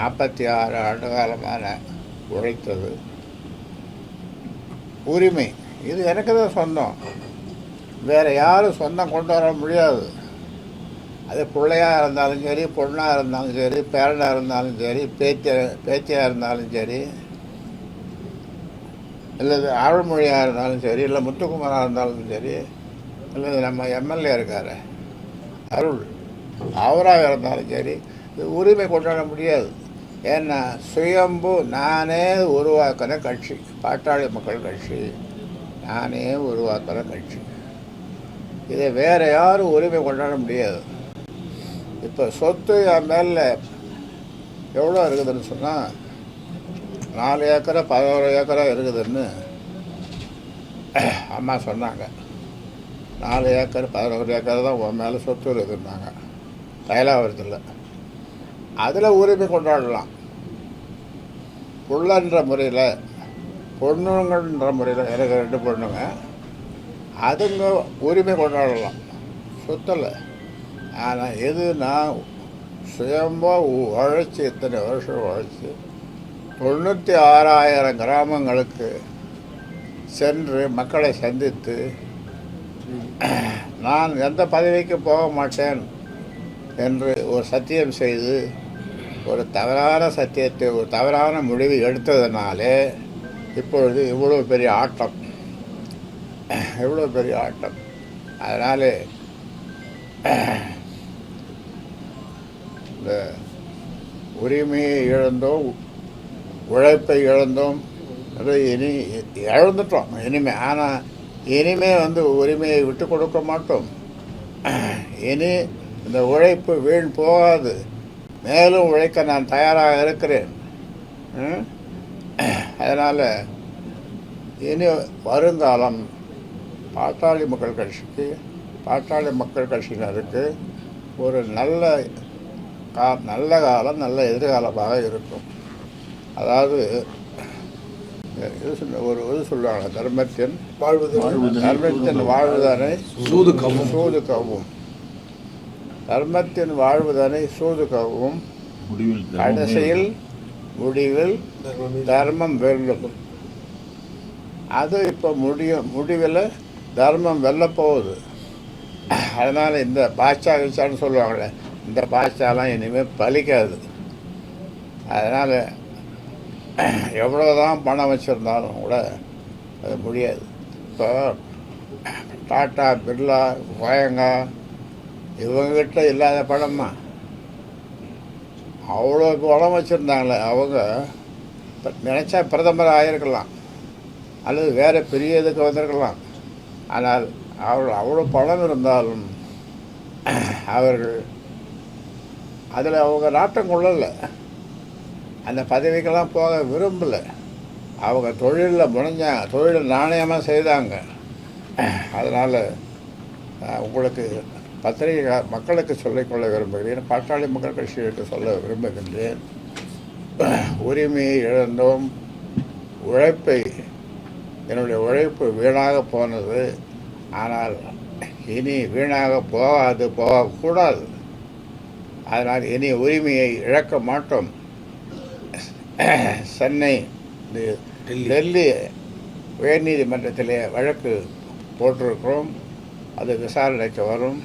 46 ஆண்டு காலமான உழைத்தது உரிமை. இது எனக்கு தான் சொந்தம், வேறு யாரும் சொந்தம் கொண்டு வர முடியாது. அது பிள்ளையாக இருந்தாலும் சரி, பொண்ணாக இருந்தாலும் சரி, பேரனாக இருந்தாலும் சரி, பேத்தியாக இருந்தாலும் சரி, இல்லை அருள்மொழியாக இருந்தாலும் சரி, இல்லை முத்துக்குமாராக இருந்தாலும் சரி, இல்லை நம்ம எம்எல்ஏ இருக்கார் அருள், அவராக இருந்தாலும் சரி, இது உரிமை கொண்டாட முடியாது. ஏன்னா சுயம்பு நானே உருவாக்கின கட்சி, பாட்டாளி மக்கள் கட்சி நானே உருவாக்கின கட்சி. இதை வேறு யாரும் உரிமை கொண்டாட முடியாது. இப்போ சொத்து என் மேலே எவ்வளோ இருக்குதுன்னு சொன்னால் 4 ஏக்கரை 11 ஏக்கரா இருக்குதுன்னு அம்மா சொன்னாங்க. 4 ஏக்கர் 11 ஏக்கர் தான் உன் மேலே சொத்து இருக்குதுன்னாங்க தைலாவரத்தில். அதில் உரிமை கொண்டாடலாம். புள்ளன்ற முறையில், பொண்ணுங்கன்ற முறையில், எனக்கு 2 பொண்ணுங்க, அதுங்க உரிமை கொண்டாடலாம் சொத்தில். ஆனால் எது நான் சுயமாக உழைச்சி, இத்தனை வருஷம் உழைச்சி 96,000 கிராமங்களுக்கு சென்று மக்களை சந்தித்து நான் எந்த பதவிக்கு போக மாட்டேன் என்று ஒரு சத்தியம் செய்து ஒரு தவறான சத்தியத்தை, ஒரு தவறான முடிவு எடுத்ததுனாலே இப்பொழுது இவ்வளோ பெரிய ஆட்டம், எவ்வளோ பெரிய ஆட்டம். அதனால் இந்த உரிமையை இழந்தோம், உழைப்பை இழந்தோம், அது இனி இழந்துட்டோம் இனிமே. ஆனால் இனிமே உரிமையை விட்டு கொடுக்க மாட்டோம். இனி இந்த உழைப்பு வீண் போகாது, மேலும் உழைக்க நான் தயாராக இருக்கிறேன். அதனால் இனி வருங்காலம் பாட்டாளி மக்கள் கட்சிக்கு, பாட்டாளி மக்கள் கட்சியினருக்கு ஒரு நல்ல காலம், நல்ல எதிர்காலமாக இருக்கும். அதாவது ஒரு இது சொல்லுவாங்க, தர்மத்தின் வாழ்வுதானே சூது கவும், தர்மத்தின் வாழ்வுதானே சூது கவும், கடைசியில் முடிவில் தர்மம் வெல்லும். அது இப்போ முடிவில் தர்மம் வெல்ல போகுது. அதனால் இந்த பாட்சா கிச்சான்னு சொல்லுவாங்களே, இந்த பாட்சாலாம் இனிமேல் பலிக்காது. அதனால் எவ்வளோதான் பணம் வச்சுருந்தாலும் கூட அது முடியாது. இப்போ டாட்டா, பிர்லா, கோயங்கா இவங்ககிட்ட இல்லாத பணமா? அவ்வளோ பணம் வச்சுருந்தாங்களே அவங்க நினச்சா பிரதமர் ஆகிருக்கலாம், அல்லது வேறு பெரிய இதுக்கு வந்திருக்கலாம். ஆனால் அவ்வளோ பணம் இருந்தாலும் அவர்கள் அதில் அவங்க நாட்டம் கொள்ளலை, அந்த பதவிக்கெல்லாம் போக விரும்பலை. அவங்க தொழிலில் முனைஞ்சாங்க, தொழில் நாணயமாக செய்தாங்க. அதனால் உங்களுக்கு பத்திரிகை மக்களுக்கு சொல்லிக்கொள்ள விரும்புகிறேன், பாட்டாளி மக்கள் கட்சிகளுக்கு சொல்ல விரும்புகின்றேன். உரிமையை இழந்தோம், என்னுடைய உழைப்பு வீணாக போனது. ஆனால் இனி வீணாக போகக்கூடாது. அதனால் இனி உரிமையை இழக்க மாட்டோம். சென்னை, டெல்லி உயர்நீதிமன்றத்திலே வழக்கு போட்டிருக்கிறோம், அது விசாரணைக்கு வரும்.